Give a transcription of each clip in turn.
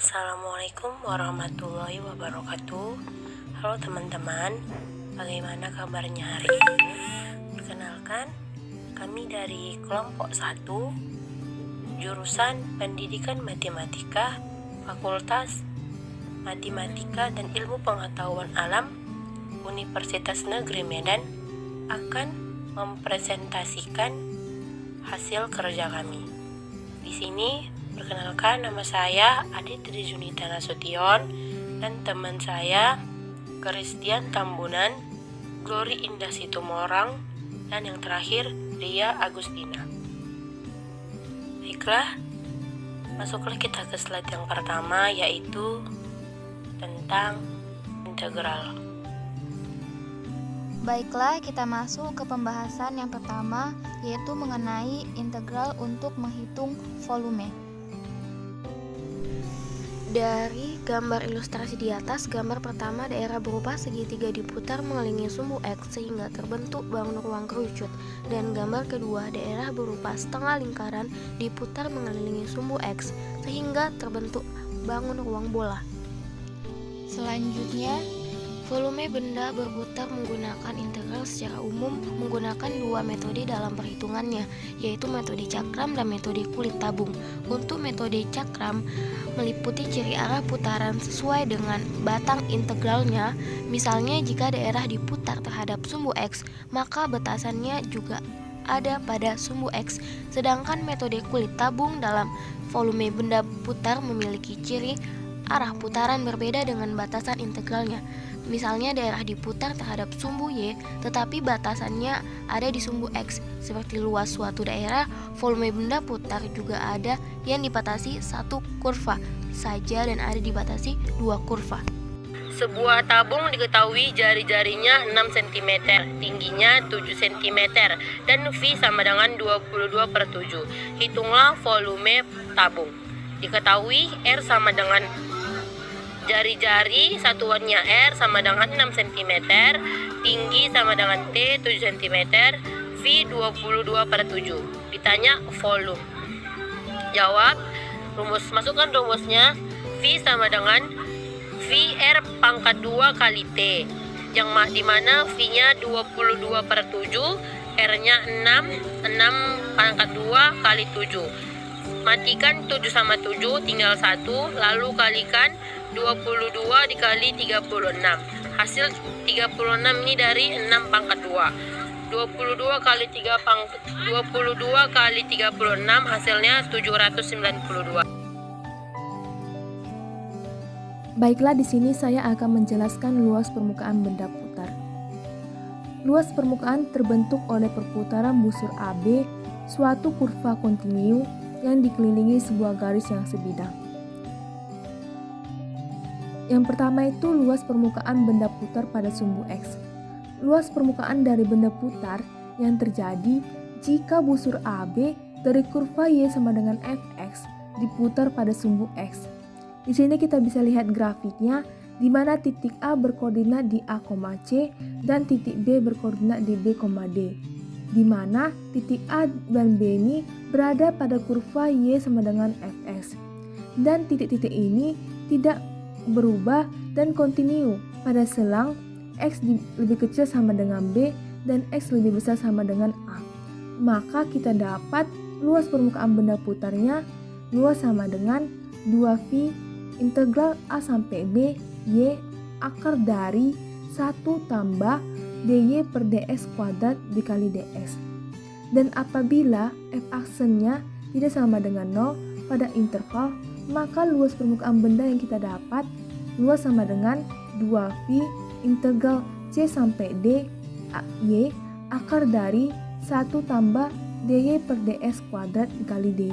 Assalamualaikum warahmatullahi wabarakatuh. Halo teman-teman, bagaimana kabarnya hari ini? Perkenalkan, kami dari kelompok 1 jurusan Pendidikan Matematika Fakultas Matematika dan Ilmu Pengetahuan Alam Universitas Negeri Medan akan mempresentasikan hasil kerja kami. Di sini perkenalkan, nama saya Adit Rizunita Nasution dan teman saya Christian Tambunan, Glory Indah Situmorang, dan yang terakhir Ria Agustina. Baiklah, masuklah kita ke slide yang pertama, yaitu tentang integral. Baiklah, kita masuk ke pembahasan yang pertama, yaitu mengenai integral untuk menghitung volume. Dari gambar ilustrasi di atas, gambar pertama daerah berupa segitiga diputar mengelilingi sumbu X sehingga terbentuk bangun ruang kerucut, dan gambar kedua daerah berupa setengah lingkaran diputar mengelilingi sumbu X sehingga terbentuk bangun ruang bola. Selanjutnya, volume benda berputar menggunakan integral secara umum menggunakan dua metode dalam perhitungannya, yaitu metode cakram dan metode kulit tabung. Untuk metode cakram meliputi ciri arah putaran sesuai dengan batang integralnya. Misalnya jika daerah diputar terhadap sumbu X, maka batasannya juga ada pada sumbu X. Sedangkan metode kulit tabung dalam volume benda putar memiliki ciri arah putaran berbeda dengan batasan integralnya. Misalnya daerah diputar terhadap sumbu Y, tetapi batasannya ada di sumbu X. Seperti luas suatu daerah, volume benda putar juga ada yang dibatasi satu kurva saja dan ada dibatasi dua kurva. Sebuah tabung diketahui jari-jarinya 6 cm, tingginya 7 cm, dan V sama dengan 22/7. Hitunglah volume tabung. Diketahui R sama dengan jari-jari satuannya R sama dengan 6 cm, tinggi sama dengan T 7 cm, V 22/7. Ditanya volume. Jawab, masukkan rumusnya. V sama dengan VR pangkat 2 kali T, yang dimana V-nya 22/7, R-nya 6 pangkat 2 kali 7. Matikan 7 sama 7, tinggal 1, lalu kalikan 22 dikali 36. Hasil 36 ini dari 6 pangkat 2. 22 kali 36 hasilnya 792. Baiklah, di sini saya akan menjelaskan luas permukaan benda putar. Luas permukaan terbentuk oleh perputaran busur AB, suatu kurva kontinu yang dikelilingi sebuah garis yang sebidang. Yang pertama itu luas permukaan benda putar pada sumbu X. Luas permukaan dari benda putar yang terjadi jika busur AB dari kurva Y sama dengan Fx diputar pada sumbu X. Di sini kita bisa lihat grafiknya, di mana titik A berkoordinat di A, C dan titik B berkoordinat di B, D. Di mana titik A dan B ini berada pada kurva Y sama dengan Fx. Dan titik-titik ini tidak berubah dan kontinu pada selang X lebih kecil sama dengan B dan X lebih besar sama dengan A. Maka kita dapat luas permukaan benda putarnya luas sama dengan 2V integral A sampai B Y akar dari 1 tambah dy per ds kuadrat dikali ds. Dan apabila f aksennya tidak sama dengan 0 pada interval, maka luas permukaan benda yang kita dapat luas sama dengan 2V integral C sampai D Y akar dari 1 tambah dy per ds kuadrat dikali dy.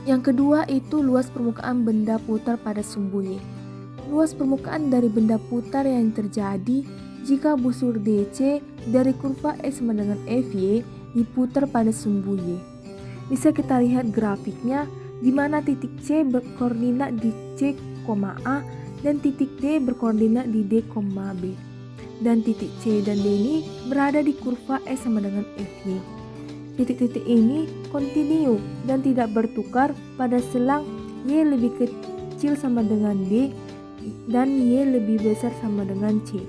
Yang kedua itu luas permukaan benda putar pada sumbu Y. Luas permukaan dari benda putar yang terjadi jika busur DC dari kurva S sama dengan FY diputar pada sumbu Y. Bisa kita lihat grafiknya, di mana titik C berkoordinat di C, A dan titik D berkoordinat di D, B. Dan titik C dan D ini berada di kurva S sama dengan FY. Titik-titik ini kontinu dan tidak bertukar pada selang Y lebih kecil sama dengan D dan Y lebih besar sama dengan C.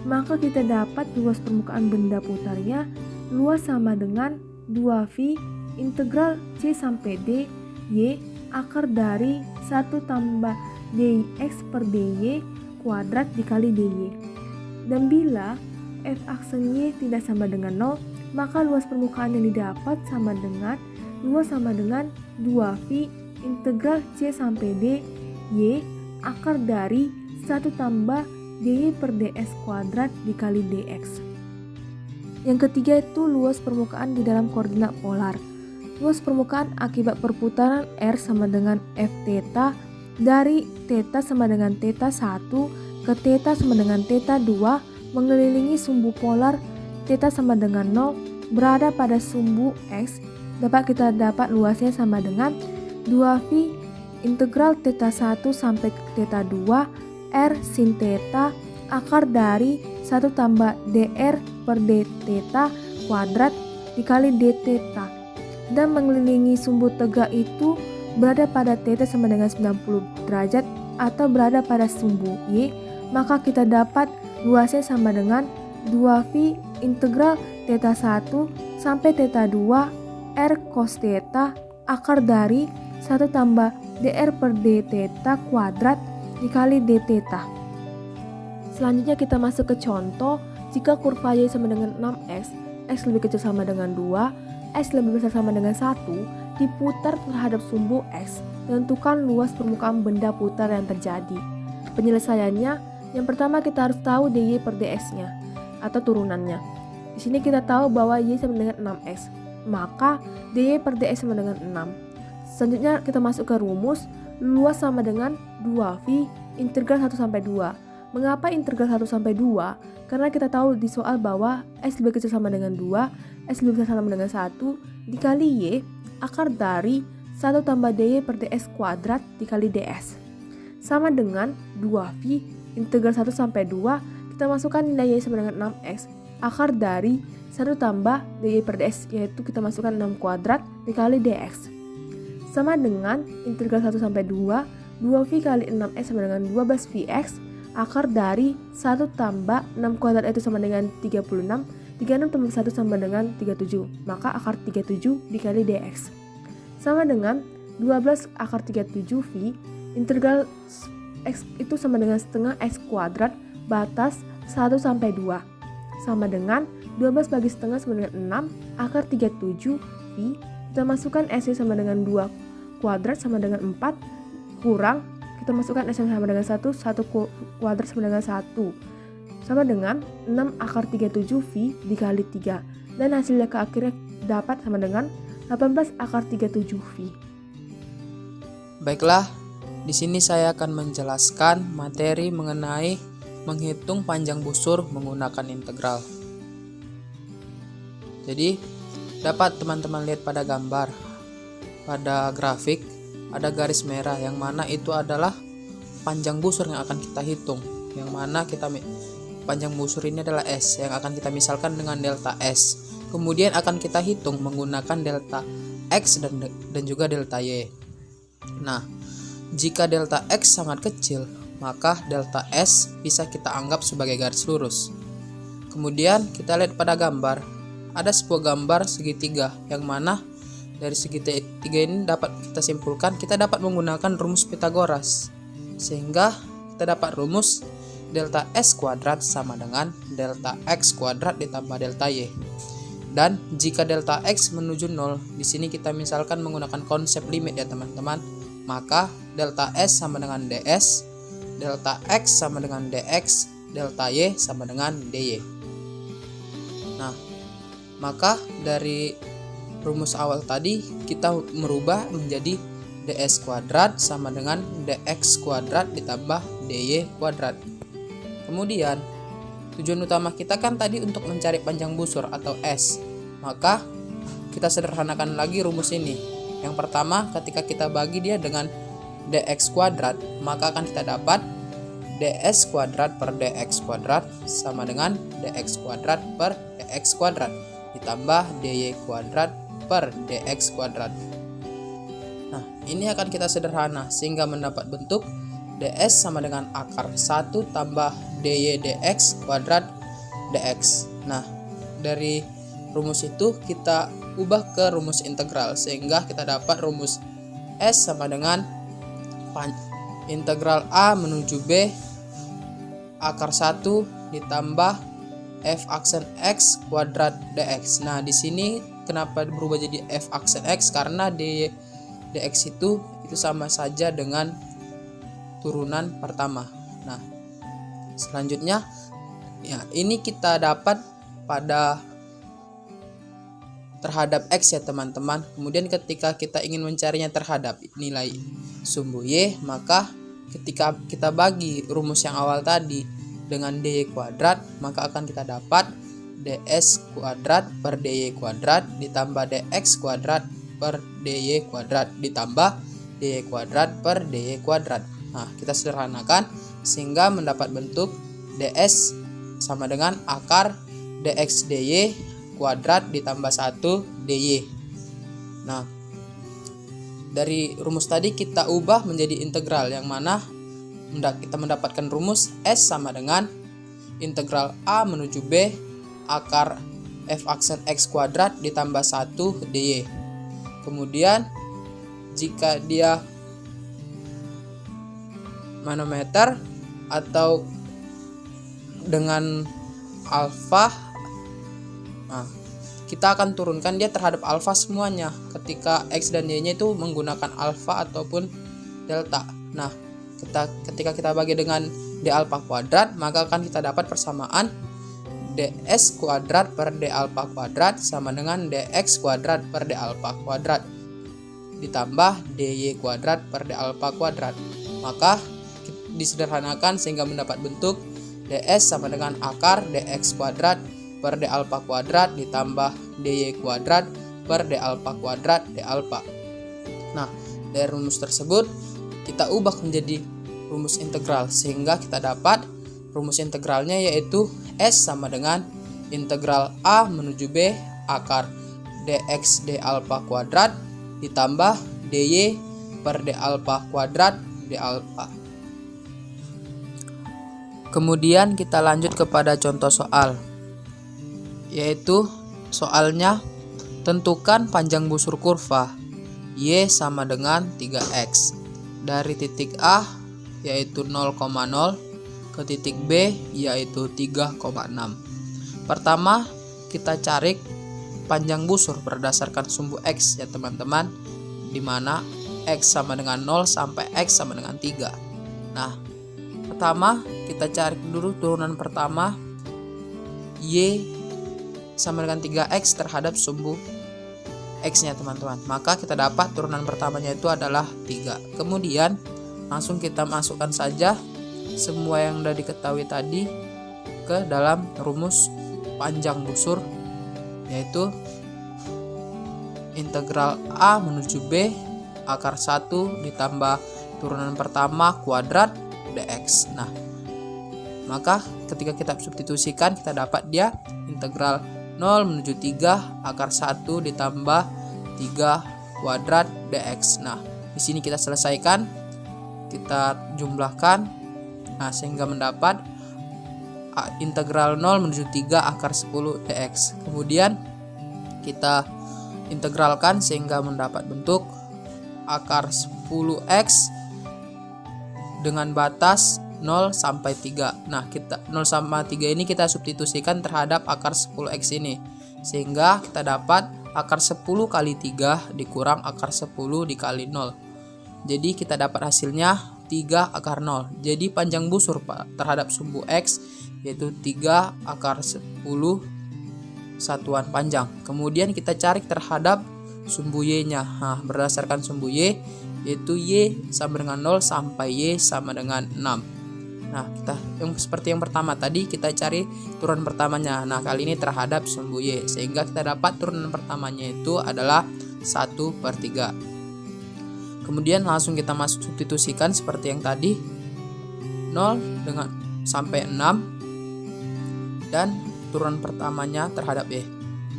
Maka kita dapat luas permukaan benda putarnya luas sama dengan 2V integral C sampai D Y akar dari 1 tambah dx per dy kuadrat dikali dy. Dan bila f aksen y tidak sama dengan 0, maka luas permukaan yang didapat sama dengan 2V integral C sampai D Y akar dari 1 tambah dy per ds kuadrat dikali dx. Yang ketiga itu luas permukaan di dalam koordinat polar. Luas permukaan akibat perputaran R sama dengan f theta dari theta sama dengan theta 1 ke theta sama dengan theta 2 mengelilingi sumbu polar theta sama dengan 0 berada pada sumbu X. Dapat kita dapat luasnya sama dengan 2V integral theta 1 sampai theta 2 R sin theta akar dari 1 tambah dr per d theta kuadrat dikali d theta, dan mengelilingi sumbu tegak itu berada pada theta sama dengan 90 derajat atau berada pada sumbu Y, maka kita dapat luasnya sama dengan 2V integral theta 1 sampai theta 2 R cos theta akar dari 1 tambah dr per d theta kuadrat dikali d theta. Selanjutnya kita masuk ke contoh. Jika kurva Y sama dengan 6x, x lebih kecil sama dengan 2, x lebih besar sama dengan 1, diputar terhadap sumbu X, tentukan luas permukaan benda putar yang terjadi. Penyelesaiannya, yang pertama kita harus tahu dy per dx-nya atau turunannya. Di sini kita tahu bahwa Y sama dengan 6x, maka dy per dx sama dengan 6. Selanjutnya kita masuk ke rumus. Luas sama dengan 2V integral 1 sampai 2. Mengapa integral 1 sampai 2? Karena kita tahu di soal bahwa x lebih kecil sama dengan 2, x lebih besar sama dengan 1 dikali y akar dari 1 tambah dy per ds kuadrat dikali ds. Sama dengan 2V integral 1 sampai 2, kita masukkan nilai y sama dengan 6x akar dari 1 tambah dy per ds, yaitu kita masukkan 6 kuadrat dikali dx. Sama dengan integral 1 sampai 2, 2V kali 6x sama dengan 12Vx akar dari 1 tambah 6 kuadrat itu sama dengan 36, 36 tambah 1 sama dengan 37, maka akar 37 dikali dx. Sama dengan 12 akar 37V integral x itu sama dengan setengah x kuadrat batas 1 sampai 2, sama dengan 12 bagi setengah sama dengan 6 akar 37V. Kita masukkan S sama dengan 2 kuadrat sama dengan 4 kurang kita masukkan S sama dengan 1 kuadrat sama dengan 1 sama dengan 6 akar 37V dikali 3, dan hasilnya ke akhirnya dapat sama dengan 18 akar 37V. Baiklah, di sini saya akan menjelaskan materi mengenai menghitung panjang busur menggunakan integral. Jadi dapat teman-teman lihat pada gambar, pada grafik ada garis merah yang mana itu adalah panjang busur yang akan kita hitung, yang mana panjang busur ini adalah S yang akan kita misalkan dengan delta S. Kemudian akan kita hitung menggunakan delta X dan juga delta Y. Nah, jika delta X sangat kecil, maka delta S bisa kita anggap sebagai garis lurus. Kemudian kita lihat pada gambar, ada sebuah gambar segitiga yang mana dari segitiga ini dapat kita simpulkan kita dapat menggunakan rumus Pythagoras, sehingga kita dapat rumus delta S kuadrat sama dengan delta X kuadrat ditambah delta Y. Dan jika delta X menuju 0, di sini kita misalkan menggunakan konsep limit ya teman-teman, maka delta S sama dengan ds, delta X sama dengan dx, delta Y sama dengan dy. Nah, maka dari rumus awal tadi kita merubah menjadi ds kuadrat sama dengan dx kuadrat ditambah dy kuadrat. Kemudian tujuan utama kita kan tadi untuk mencari panjang busur atau S. Maka kita sederhanakan lagi rumus ini. Yang pertama, ketika kita bagi dia dengan dx kuadrat, maka akan kita dapat ds kuadrat per dx kuadrat sama dengan dx kuadrat per dx kuadrat ditambah dy kuadrat per dx kuadrat. Nah, ini akan kita sederhana sehingga mendapat bentuk ds sama dengan akar 1 tambah dy dx kuadrat dx. Nah, dari rumus itu kita ubah ke rumus integral sehingga kita dapat rumus s sama dengan integral a menuju b akar 1 ditambah f aksen x kuadrat dx. Nah, di sini kenapa berubah jadi f aksen x? Karena dx itu sama saja dengan turunan pertama. Nah, selanjutnya ya ini kita dapat pada terhadap x ya teman-teman. Kemudian ketika kita ingin mencarinya terhadap nilai sumbu y, maka ketika kita bagi rumus yang awal tadi dengan dy kuadrat, maka akan kita dapat ds kuadrat per dy kuadrat ditambah dx kuadrat per dy kuadrat ditambah dy kuadrat per dy kuadrat. Nah, kita sederhanakan sehingga mendapat bentuk ds sama dengan akar dx dy kuadrat ditambah 1 dy. Nah, dari rumus tadi kita ubah menjadi integral yang mana kita mendapatkan rumus s sama dengan integral a menuju b akar f aksen x kuadrat ditambah 1 dy. Kemudian jika dia manometer atau dengan alfa, nah, kita akan turunkan dia terhadap alfa semuanya ketika x dan y nya itu menggunakan alfa ataupun delta. Nah, ketika kita bagi dengan d alfa kuadrat, maka akan kita dapat persamaan ds kuadrat per d alfa kuadrat sama dengan dx kuadrat per d alfa kuadrat ditambah dy kuadrat per d alfa kuadrat. Maka disederhanakan sehingga mendapat bentuk ds sama dengan akar dx kuadrat per d alfa kuadrat ditambah dy kuadrat per d alfa kuadrat d alfa. Nah, dari rumus tersebut kita ubah menjadi rumus integral sehingga kita dapat rumus integralnya yaitu s sama dengan integral a menuju b akar dx d alfa kuadrat ditambah dy per d alfa kuadrat d alfa. Kemudian kita lanjut kepada contoh soal, yaitu soalnya tentukan panjang busur kurva y sama dengan 3x dari titik A yaitu 0,0 ke titik B yaitu 3,6. Pertama, kita cari panjang busur berdasarkan sumbu x ya teman-teman, di mana x sama dengan 0 sampai x sama dengan 3. Nah, pertama kita cari dulu turunan pertama y sama dengan 3x terhadap sumbu x nya teman-teman. Maka kita dapat turunan pertamanya itu adalah 3. Kemudian langsung kita masukkan saja semua yang sudah diketahui tadi ke dalam rumus panjang busur, yaitu integral a menuju b akar 1 ditambah turunan pertama kuadrat dx. Nah, maka ketika kita substitusikan kita dapat dia integral 0 menuju 3 akar 1 ditambah 3 kuadrat dx. Nah, di sini kita selesaikan, kita jumlahkan, nah sehingga mendapat integral 0 menuju 3 akar 10 dx. Kemudian kita integralkan sehingga mendapat bentuk akar 10x dengan batas 0 sampai 3. Nah, 0 sama 3 ini kita substitusikan terhadap akar 10x ini, sehingga kita dapat akar 10 kali 3 dikurang akar 10 dikali 0. Jadi kita dapat hasilnya 3 akar 0. Jadi panjang busur terhadap sumbu x yaitu 3 akar 10 satuan panjang. Kemudian kita cari terhadap sumbu y-nya. Nah, berdasarkan sumbu y yaitu y sama dengan 0 sampai y sama dengan 6. Nah, seperti yang pertama tadi kita cari turunan pertamanya. Nah, kali ini terhadap sumbu y, sehingga kita dapat turunan pertamanya itu adalah 1/3. Kemudian langsung kita masuk substitusikan seperti yang tadi, 0 dengan sampai 6 dan turunan pertamanya terhadap y.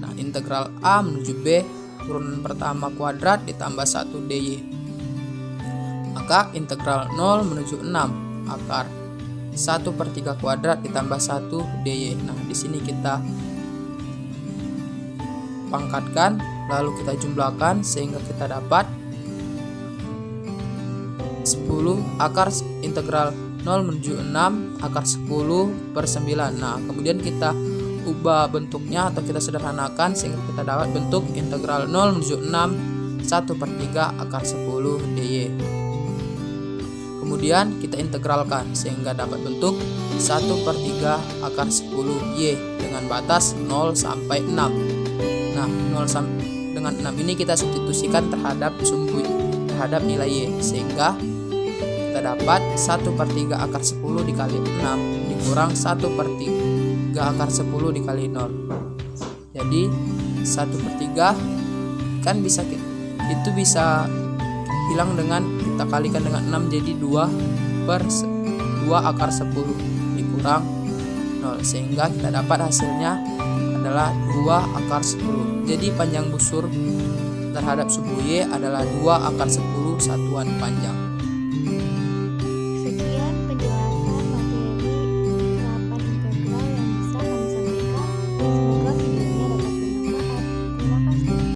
Nah, integral a menuju b turunan pertama kuadrat ditambah 1 dy. Maka integral 0 menuju 6 akar 1/3 kuadrat ditambah 1 dy. Nah, di sini kita pangkatkan lalu kita jumlahkan sehingga kita dapat 10 akar integral 0 menuju 6 akar 10/9. Nah, kemudian kita ubah bentuknya atau kita sederhanakan sehingga kita dapat bentuk integral 0 menuju 6 1/3 akar 10 dy. Kemudian kita integralkan sehingga dapat bentuk 1/3 akar 10 y dengan batas 0 sampai 6. Nah, 0 dengan 6 ini kita substitusikan terhadap nilai y sehingga kita dapat 1/3 akar 10 dikali 6 dikurang 1/3 akar 10 dikali 0. Jadi 1/3 kan bisa hilang dengan kita kalikan dengan 6 jadi 2 akar 10 dikurang 0 sehingga kita dapat hasilnya adalah 2 akar 10. Jadi panjang busur terhadap sumbu y adalah 2 akar 10 satuan panjang.